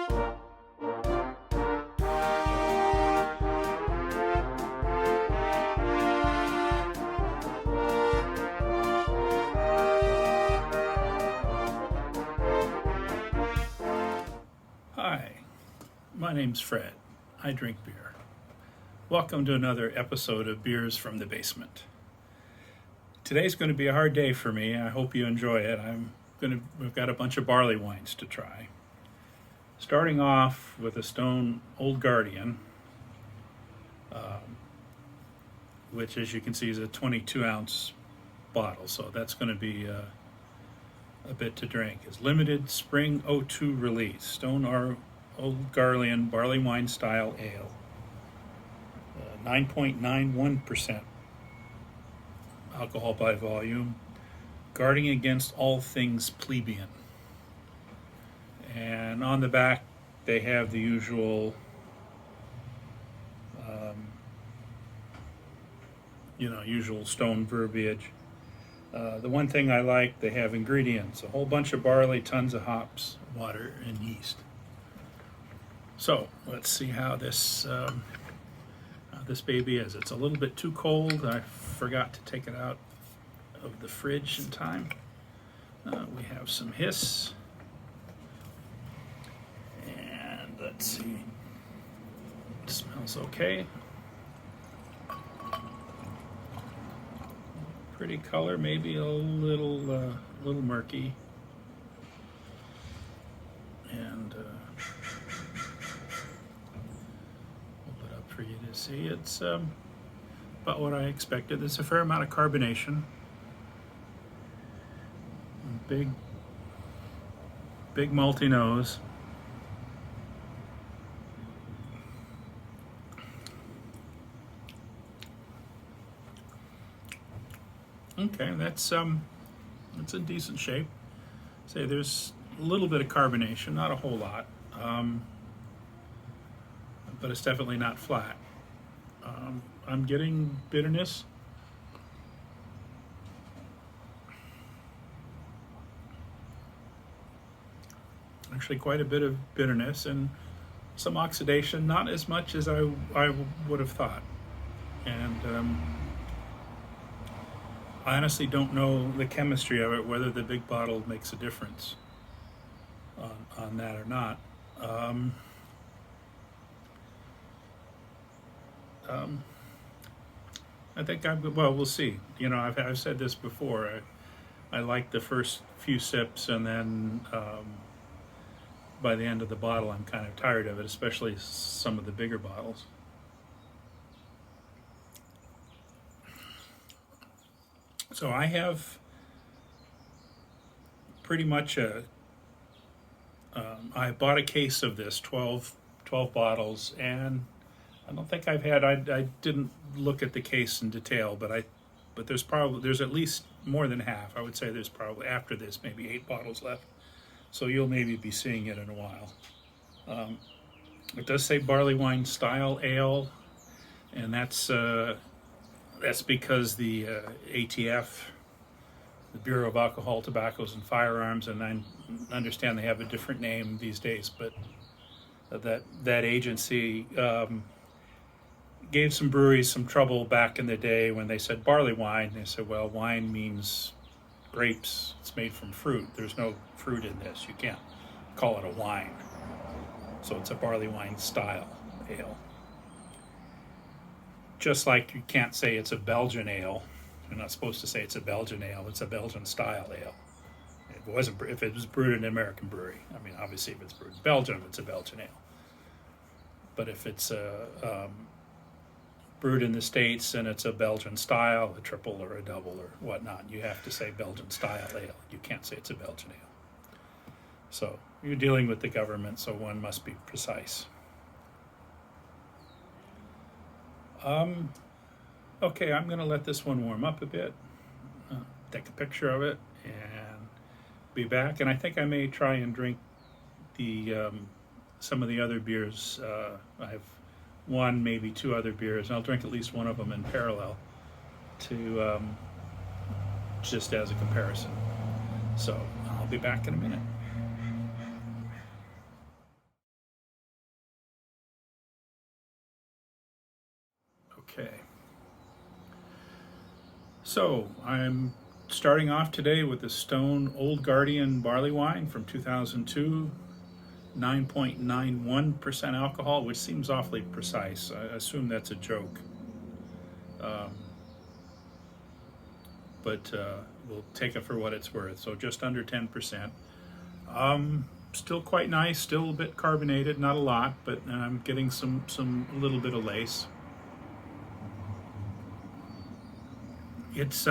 Hi, my name's Fred. I drink beer. Welcome to another episode of Beers from the Basement. Today's going to be a hard day for me. I hope you enjoy it. We've got a bunch of barley wines to try. Starting off with a Stone Old Guardian, which, as you can see, is a 22-ounce bottle, so that's going to be a bit to drink. It's limited spring '02 release, Stone Old Guardian Barleywine style ale, 9.91% alcohol by volume, guarding against all things plebeian. And on the back, they have the usual, usual Stone verbiage. The one thing I like, they have ingredients: a whole bunch of barley, tons of hops, water, and yeast. So let's see how this baby is. It's a little bit too cold. I forgot to take it out of the fridge in time. We have some hiss. And let's see. It smells okay. Pretty color, maybe a little murky. And hold it up for you to see. It's about what I expected. There's a fair amount of carbonation. Big malty nose. Okay, that's in decent shape. Say there's a little bit of carbonation, not a whole lot, but it's definitely not flat. I'm getting bitterness. Actually, quite a bit of bitterness and some oxidation, not as much as I would have thought. And I honestly don't know the chemistry of it, whether the big bottle makes a difference on that or not. I think we'll see. I've said this before. I like the first few sips, and then by the end of the bottle, I'm kind of tired of it, especially some of the bigger bottles. So I have pretty much I bought a case of this, 12 bottles, and I don't think I didn't look at the case in detail, but there's at least more than half. I would say there's probably, after this, maybe 8 bottles left. So you'll maybe be seeing it in a while. It does say Barleywine style ale, and that's because the ATF, the Bureau of Alcohol, Tobaccos, and Firearms, and I understand they have a different name these days, but that agency gave some breweries some trouble back in the day when they said barley wine. They said, well, wine means grapes. It's made from fruit. There's no fruit in this. You can't call it a wine. So it's a barley wine style ale. Just like you can't say it's a Belgian ale. You're not supposed to say it's a Belgian ale. It's a Belgian style ale. If it was brewed in an American brewery. I mean, obviously, if it's brewed in Belgium, it's a Belgian ale. But if it's brewed in the States and it's a Belgian style, a triple or a double or whatnot, you have to say Belgian style ale. You can't say it's a Belgian ale. So you're dealing with the government, so one must be precise. Okay, I'm going to let this one warm up a bit, take a picture of it, and be back. And I think I may try and drink some of the other beers. I have one, maybe 2 other beers, and I'll drink at least one of them in parallel to just as a comparison. So I'll be back in a minute. Okay. So I'm starting off today with the Stone Old Guardian Barleywine from 2002, 9.91% alcohol, which seems awfully precise. I assume that's a joke. But we'll take it for what it's worth. So just under 10%. Still quite nice, still a bit carbonated, not a lot, but I'm getting a little bit of lace. It's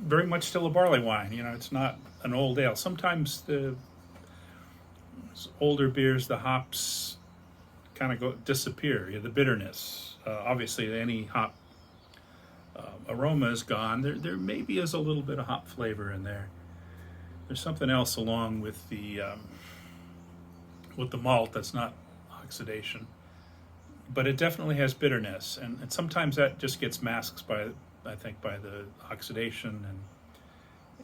very much still a barley wine. You know, it's not an old ale. Sometimes the older beers, the hops kind of disappear. The bitterness. Obviously, any hop aroma is gone. There maybe is a little bit of hop flavor in there. There's something else along with the malt that's not oxidation, but it definitely has bitterness, and sometimes that just gets masked by, I think, by the oxidation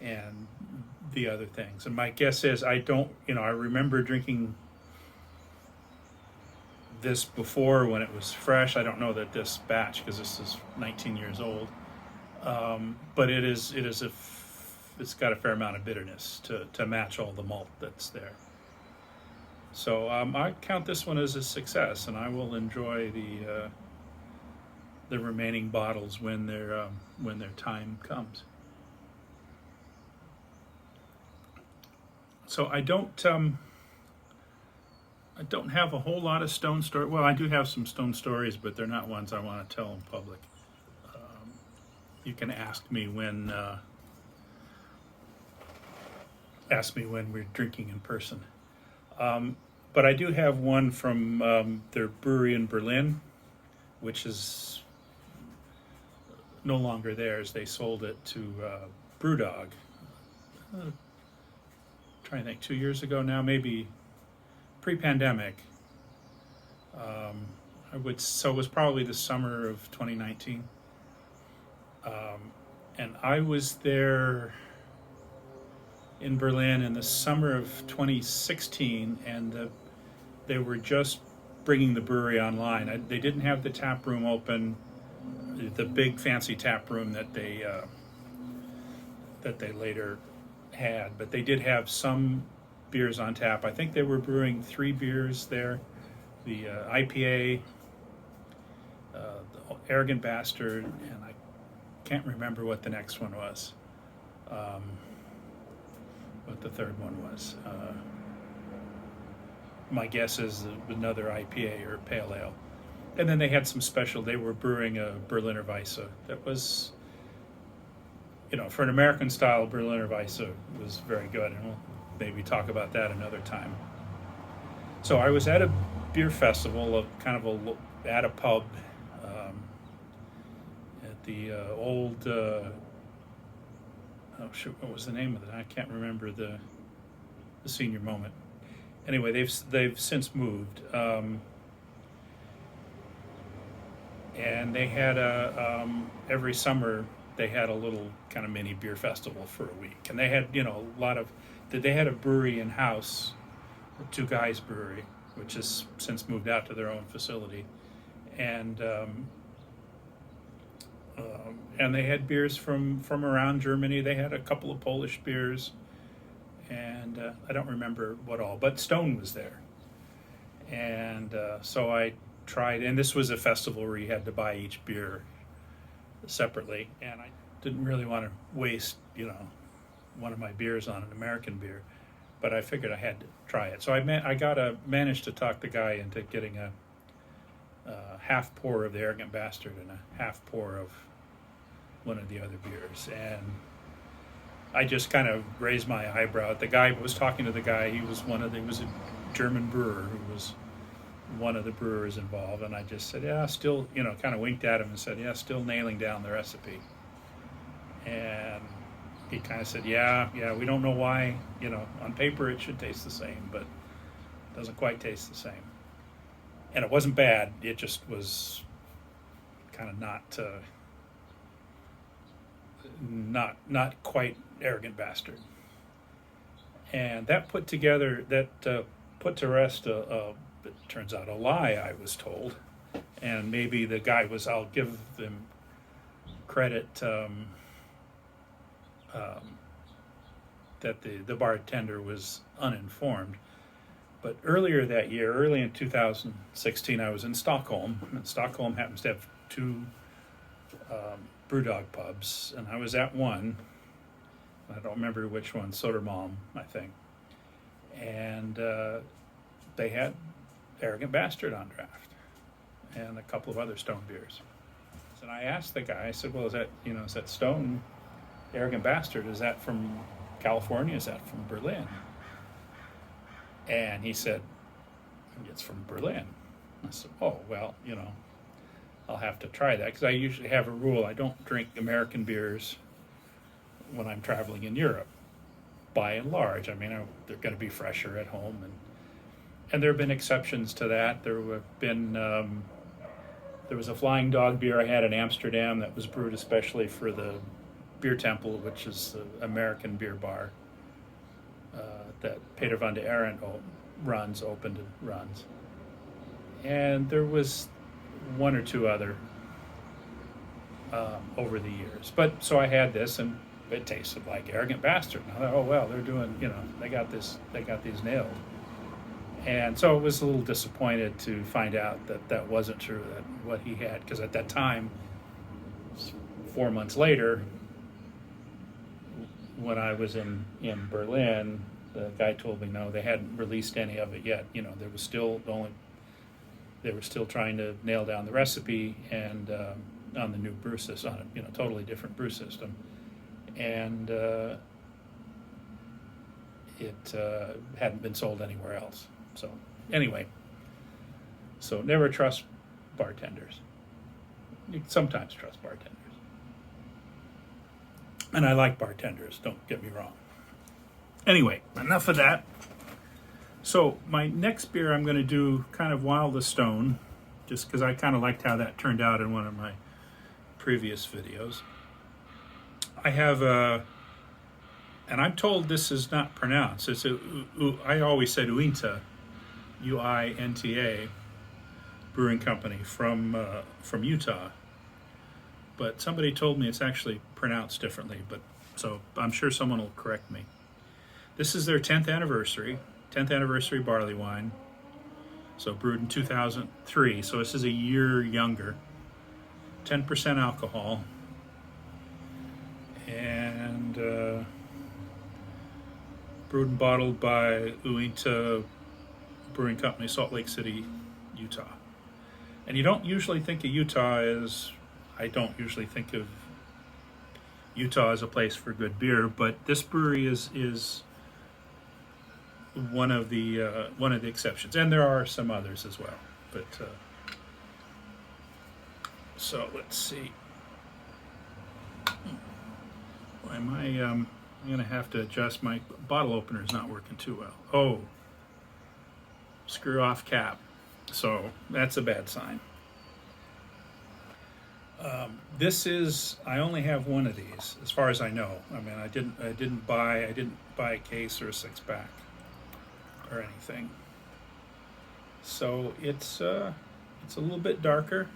and the other things. And my guess is I remember drinking this before when it was fresh. I don't know that this batch, because this is 19 years old, but it's got a fair amount of bitterness to match all the malt that's there. So I count this one as a success, and I will enjoy the remaining bottles when their time comes. So I don't have a whole lot of Stone stories. Well, I do have some Stone stories, but they're not ones I want to tell in public. You can ask me when we're drinking in person. But I do have one from their brewery in Berlin, which is no longer theirs. They sold it to Brewdog. Trying to think, 2 years ago now, maybe pre-pandemic. So it was probably the summer of 2019. And I was there in Berlin in the summer of 2016, and they were just bringing the brewery online. They didn't have the tap room open, the big fancy tap room that they later had, but they did have some beers on tap. I think they were brewing 3 beers there: the IPA, the Arrogant Bastard, and I can't remember what the next one was. What the third one was. My guess is another IPA or pale ale. And then they had some special. They were brewing a Berliner Weisse that was, for an American style Berliner Weisse, was very good. And we'll maybe talk about that another time. So I was at a beer festival, at a pub, at the old. What was the name of it? I can't remember the senior moment. Anyway, they've since moved, and they had every summer they had a little kind of mini beer festival for a week, and they had they had a brewery in house, the Two Guys Brewery, which has since moved out to their own facility, and they had beers from around Germany. They had a couple of Polish beers, and I don't remember what all, but Stone was there. And so I tried, and this was a festival where you had to buy each beer separately, and I didn't really want to waste, one of my beers on an American beer, but I figured I had to try it. So I managed to talk the guy into getting a half pour of the Arrogant Bastard and a half pour of one of the other beers, and I just kind of raised my eyebrow. The guy was talking to the guy. He was a German brewer who was one of the brewers involved, and I just said, yeah, still, kind of winked at him and said, yeah, still nailing down the recipe. And he kind of said, yeah, we don't know why, on paper it should taste the same, but it doesn't quite taste the same. And it wasn't bad. It just was kind of not quite Arrogant Bastard. And that put to rest it turns out a lie I was told And maybe the guy was, I'll give them credit, that the bartender was uninformed. But earlier that year, early in 2016, I was in Stockholm, and Stockholm happens to have two brewdog pubs, and I was at one. I don't remember which one, Sodermalm, I think. And they had Arrogant Bastard on draft, and a couple of other Stone beers. And I asked the guy, I said, well, is that Stone Arrogant Bastard, is that from California, is that from Berlin? And he said, it's from Berlin. I said, oh, well, I'll have to try that, because I usually have a rule, I don't drink American beers when I'm traveling in Europe, by and large. I mean, they're going to be fresher at home, and there have been exceptions to that. There have been, there was a Flying Dog beer I had in Amsterdam that was brewed especially for the Beer Temple, which is the American beer bar that Peter van der Arendt opened and runs. And there was one or two other over the years. But so I had this, and it tasted like Arrogant Bastard. And I thought, oh well, they're doing, they got these nailed. And so I was a little disappointed to find out that wasn't true, that what he had, because at that time, 4 months later, when I was in Berlin, the guy told me no, they hadn't released any of it yet. There was still they were still trying to nail down the recipe and on the new brew system, on a totally different brew system, and it hadn't been sold anywhere else. So anyway, so never trust bartenders. You sometimes trust bartenders. And I like bartenders, don't get me wrong. Anyway, enough of that. So my next beer I'm going to do kind of Wild as Stone, just because I kind of liked how that turned out in one of my previous videos. I have and I'm told this is not pronounced. It's I always said Uinta, Uinta Brewing Company from Utah. But somebody told me it's actually pronounced differently, but so I'm sure someone will correct me. This is their 10th anniversary Barleywine. So brewed in 2003, so this is a year younger. 10% alcohol. And brewed and bottled by Uinta Brewing Company, Salt Lake City, Utah. And you don't usually think of Utah as, I don't usually think of Utah as a place for good beer, but this brewery is one of the exceptions, and there are some others as well. But so let's see. Am I'm going to have to adjust, my bottle opener is not working too well. Oh, screw off cap. So that's a bad sign. This is, I only have one of these as far as I know. I mean, I didn't buy a case or a 6-pack or anything. So it's a little bit darker.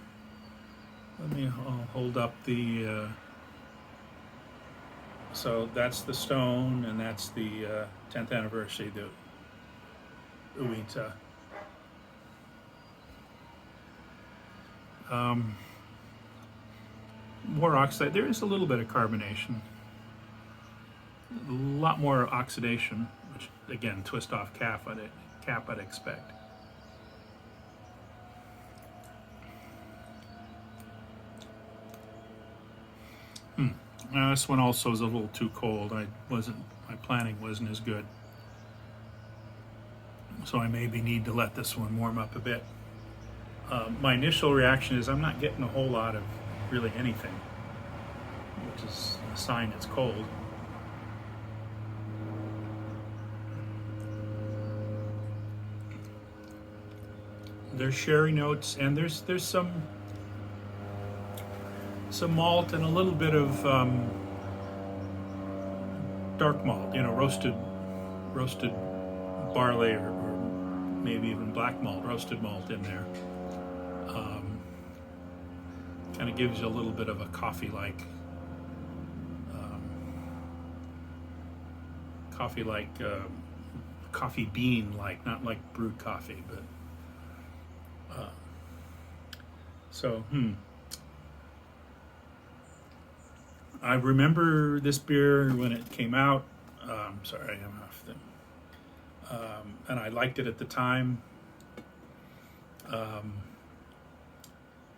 I'll hold up the so that's the Stone, and that's the 10th anniversary, the Uinta. More oxide. There is a little bit of carbonation. A lot more oxidation, which again, twist off cap I'd expect. This one also is a little too cold. My planning wasn't as good, so I maybe need to let this one warm up a bit. My initial reaction is I'm not getting a whole lot of really anything, which is a sign it's cold. There's sherry notes, and there's some malt and a little bit of dark malt, roasted barley or maybe even black malt, roasted malt in there. Kind of gives you a little bit of a coffee-like, coffee bean-like, not like brewed coffee, but so. I remember this beer when it came out. Sorry, I'm off the. And I liked it at the time.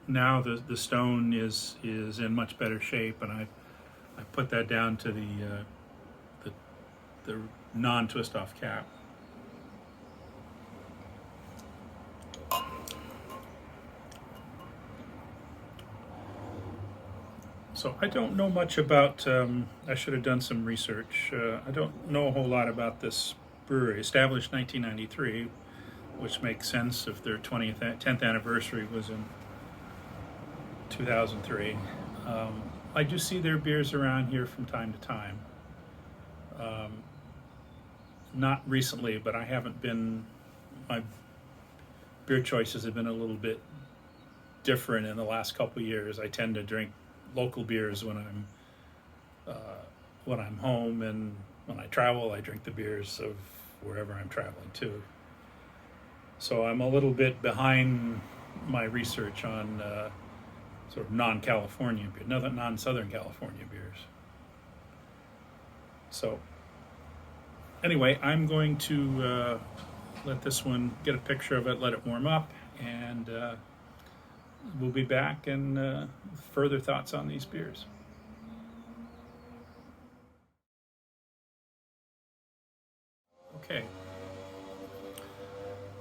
Now the Stone is in much better shape, and I put that down to the non-twist off cap. So I don't know much about. I should have done some research. I don't know a whole lot about this brewery. Established 1993, which makes sense if their 10th anniversary was in 2003. I do see their beers around here from time to time. Not recently, but I haven't been. My beer choices have been a little bit different in the last couple of years. I tend to drink local beers when I'm home, and when I travel, I drink the beers of wherever I'm traveling to. So I'm a little bit behind my research on sort of non-California beer, non-Southern California beers. So anyway, I'm going to let this one get a picture of it, let it warm up, and we'll be back and further thoughts on these beers. Okay,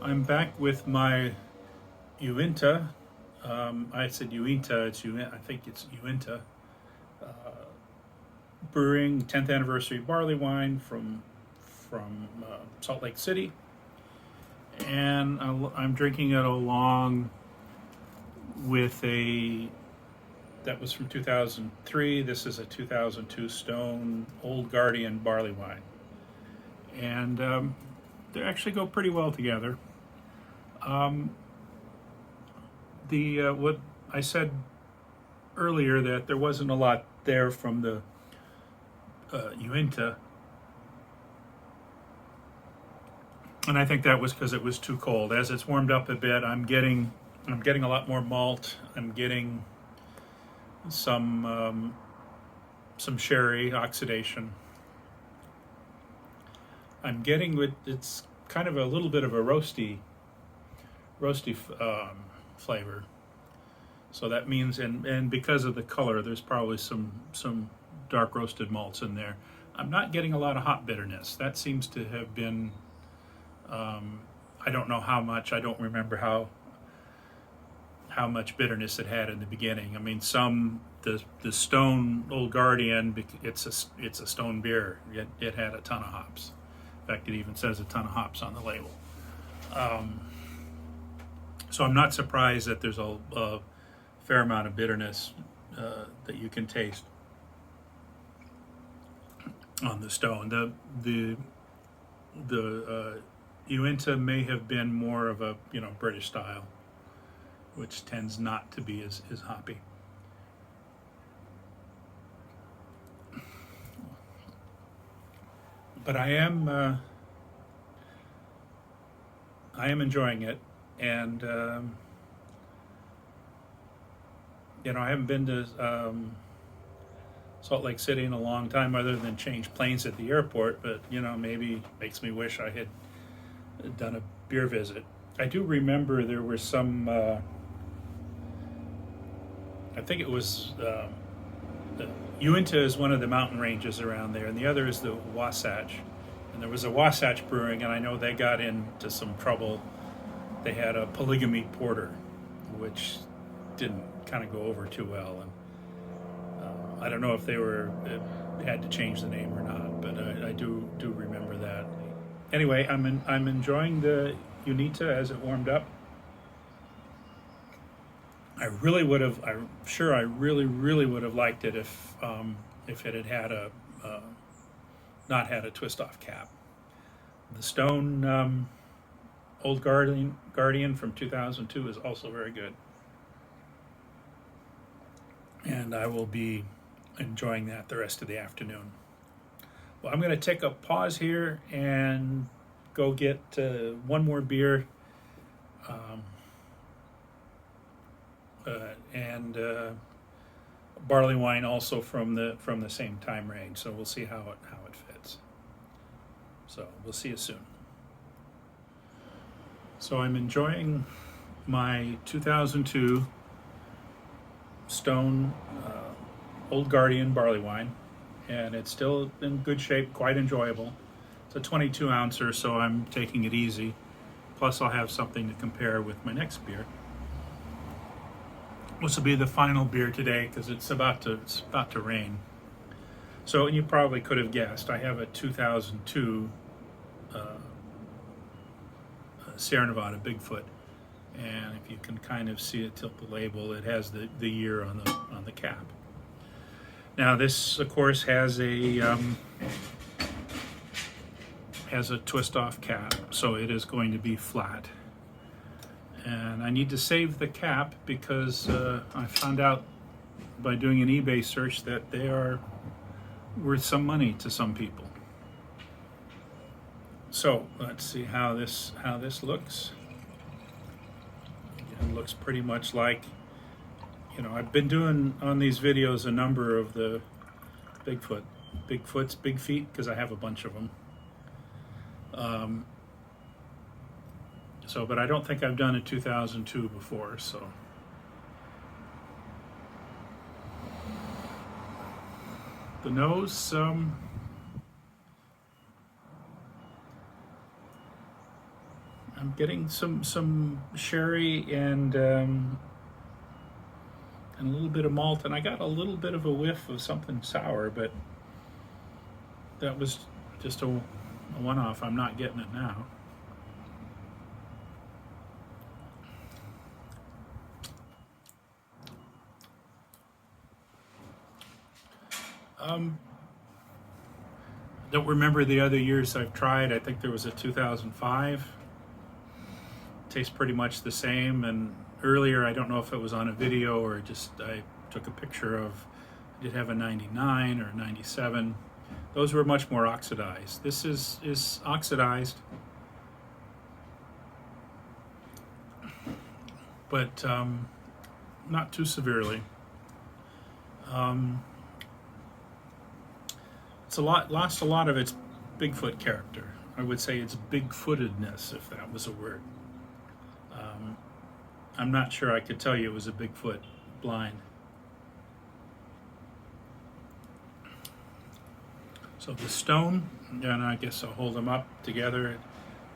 I'm back with my Uinta. I said Uinta. I think it's Uinta Brewing 10th Anniversary Barleywine from Salt Lake City, and I'm drinking it along with that was from 2003. This is a 2002 Stone Old Guardian Barleywine, and they actually go pretty well together. What I said earlier, that there wasn't a lot there from the Uinta, and I think that was because it was too cold. As it's warmed up a bit, I'm getting a lot more malt. I'm getting some sherry oxidation. I'm getting it's kind of a little bit of a roasty flavor. So that means, and because of the color, there's probably some dark roasted malts in there. I'm not getting a lot of hop bitterness. That seems to have been, I don't know how much. I don't remember how much bitterness it had in the beginning. I mean, the Stone Old Guardian, it's a stone beer. It had a ton of hops. In fact, it even says a ton of hops on the label. So I'm not surprised that there's a fair amount of bitterness that you can taste on the Stone. The Uinta may have been more of a British style, which tends not to be as hoppy. But I am enjoying it, and I haven't been to Salt Lake City in a long time, other than change planes at the airport. But maybe makes me wish I had done a beer visit. I do remember there were some. I think it was the Uinta is one of the mountain ranges around there, and the other is the Wasatch. And there was a Wasatch Brewing, and I know they got into some trouble. They had a polygamy porter, which didn't kind of go over too well, and I don't know if they had to change the name or not, but I do remember that. Anyway, I'm enjoying the Uinta as it warmed up. I'm sure I really would have liked it if it had not had a twist off cap. The Stone Old Guardian from 2002 is also very good. and I will be enjoying that the rest of the afternoon. Well, I'm going to take a pause here and go get one more beer, and barley wine also from the same time range. So we'll see how it fits. So we'll see you soon. So I'm enjoying my 2002 Stone Old Guardian Barleywine, and it's still in good shape, quite enjoyable. It's a 22 ouncer, so I'm taking it easy. Plus I'll have something to compare with my next beer. This will be the final beer today because it's about to rain. So, and you probably could have guessed, I have a 2002 Sierra Nevada Bigfoot, and if you can kind of see it, tilt the label, it has the year on the cap. Now this, of course, has a twist-off cap, so it is going to be flat. And I need to save the cap because I found out by doing an eBay search that they are worth some money to some people. So let's see how this looks. It looks pretty much like, I've been doing on these videos a number of the Bigfoot's big feet, because I have a bunch of them. But I don't think I've done a 2002 before, so. The nose, I'm getting some sherry and a little bit of malt, and I got a little bit of a whiff of something sour, but that was just a one-off. I'm not getting it now. Don't remember the other years I've tried. I think there was a 2005. Tastes pretty much the same. And earlier, I don't know if it was on a video or just I took a picture of, I did have a 99 or 97. Those were much more oxidized. This is oxidized, but not too severely. It's lost a lot of its Bigfoot character. I would say its Bigfootedness, if that was a word. I'm not sure I could tell you it was a Bigfoot blind. So the Stone, and I guess I'll hold them up together.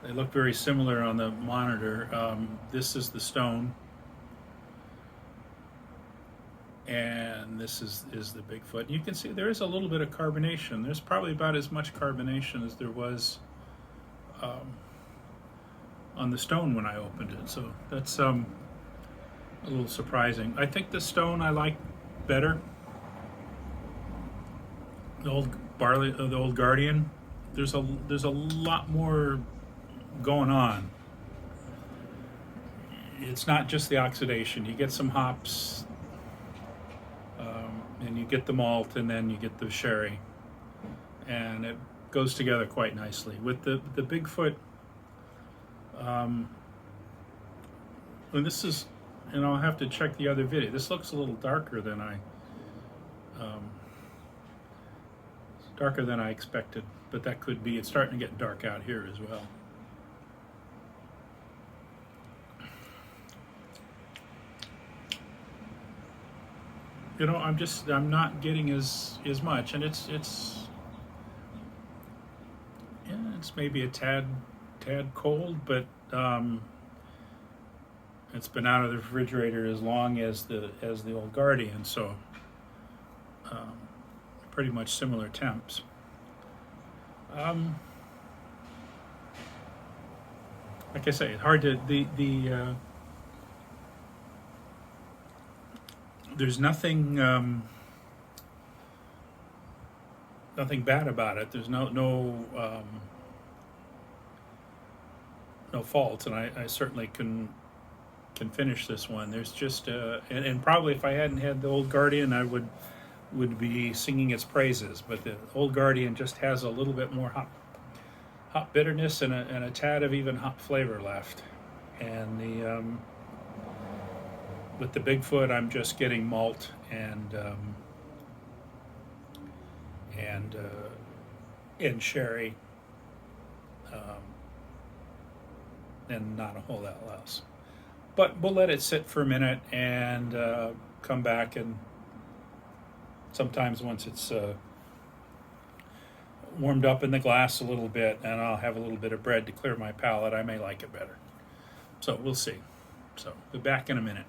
They look very similar on the monitor. This is the Stone, and this is the Bigfoot. You can see there is a little bit of carbonation. There's probably about as much carbonation as there was on the Stone when I opened it. So that's a little surprising. I think the Stone I like better. The old Guardian. There's a lot more going on. It's not just the oxidation. You get some hops. And you get the malt, and then you get the sherry, and it goes together quite nicely with the Bigfoot. And this is, and I'll have to check the other video. This looks a little darker than I expected, but that could be. It's starting to get dark out here as well. I'm not getting as much, and it's maybe a tad cold, but it's been out of the refrigerator as long as the Old Guardian, so pretty much similar temps. Like I say, it's hard to there's nothing bad about it. There's no faults, and I certainly can can finish this one. There's just and probably if I hadn't had the Old Guardian, I would be singing its praises. But the Old Guardian just has a little bit more hop bitterness and a tad of even hop flavor left. And the with the Bigfoot, I'm just getting malt and sherry, and not a whole lot else. But we'll let it sit for a minute and come back, and sometimes once it's warmed up in the glass a little bit and I'll have a little bit of bread to clear my palate, I may like it better. So we'll see. So we'll be back in a minute.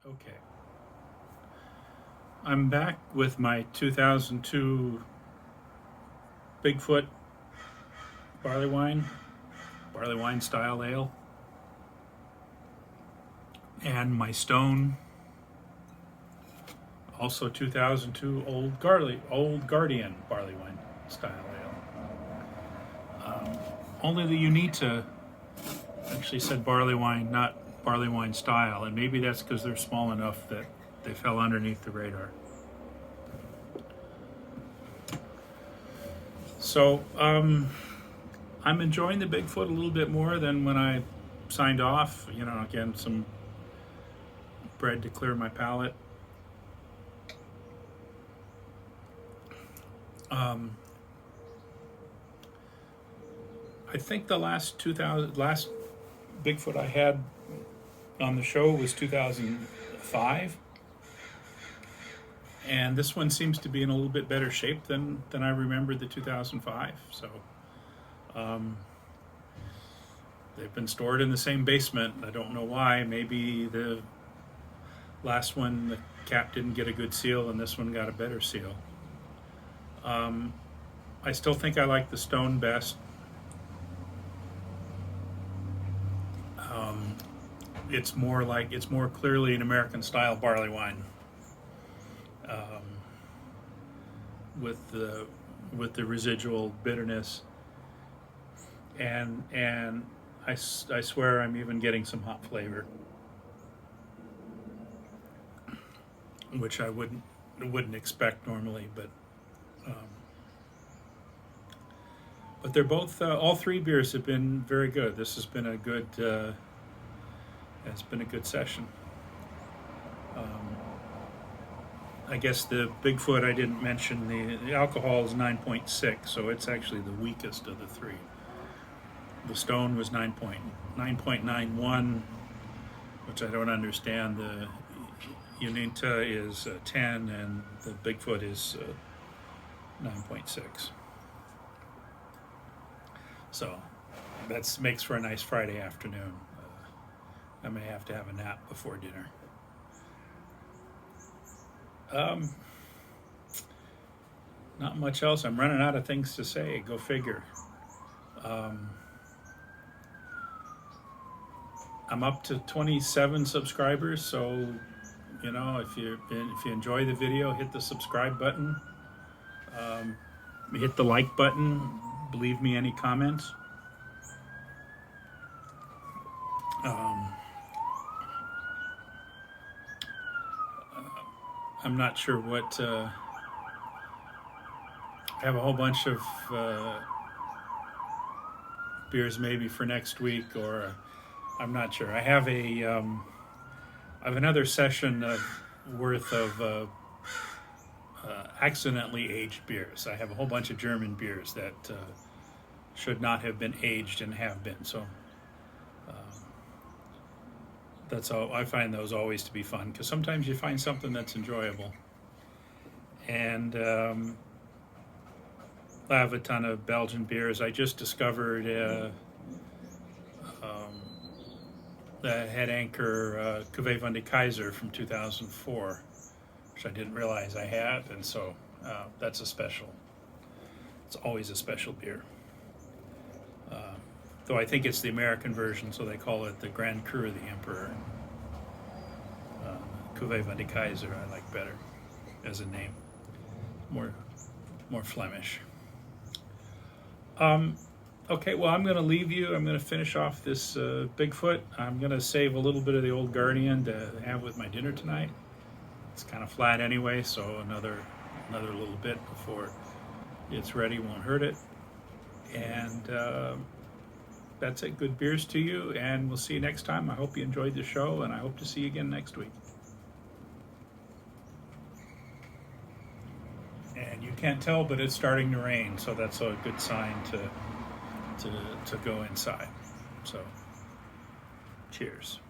Okay. I'm back with my 2002 Bigfoot Barleywine style ale, and my Stone, also 2002 Old Guardian Barleywine style ale. Only the Uinta actually said Barleywine, not Barleywine style, and maybe that's because they're small enough that they fell underneath the radar. So I'm enjoying the Bigfoot a little bit more than when I signed off. You know, again, some bread to clear my palate. I think the last Bigfoot I had on the show was 2005. And this one seems to be in a little bit better shape than I remembered the 2005. So they've been stored in the same basement. I don't know why. Maybe the last one, the cap didn't get a good seal, and this one got a better seal. I still think I like the Stone best. It's more clearly an American style barley wine. With the residual bitterness, and I swear I'm even getting some hop flavor, which I wouldn't expect normally, but they're both all three beers have been very good. This has been a good session. I guess the Bigfoot I didn't mention, the alcohol is 9.6, so it's actually the weakest of the three. The Stone was 9.91, which I don't understand. The Uinta is 10, and the Bigfoot is 9.6. So that makes for a nice Friday afternoon. I may have to have a nap before dinner. Not much else. I'm running out of things to say. Go figure. I'm up to 27 subscribers, so you know, if you enjoy the video, hit the subscribe button. Hit the like button. Leave me any comments. I'm not sure what. I have a whole bunch of beers maybe for next week, or I'm not sure. I have another session worth of accidentally aged beers. I have a whole bunch of German beers that should not have been aged and have been. So that's all. I find those always to be fun, because sometimes you find something that's enjoyable. And I have a ton of Belgian beers. I just discovered the Head Anchor Cuvée van de Keizer from 2004, which I didn't realize I had, and so that's a special. It's always a special beer. Though I think it's the American version, so they call it the Grand Cru of the Emperor. Cuvée van de Keizer I like better as a name. More Flemish. Okay, well, I'm going to leave you. I'm going to finish off this Bigfoot. I'm going to save a little bit of the Old Guardian to have with my dinner tonight. It's kind of flat anyway, so another little bit before it's ready won't hurt it. And that's it. Good beers to you, and we'll see you next time. I hope you enjoyed the show, and I hope to see you again next week. And you can't tell, but it's starting to rain, so that's a good sign to go inside. So, cheers.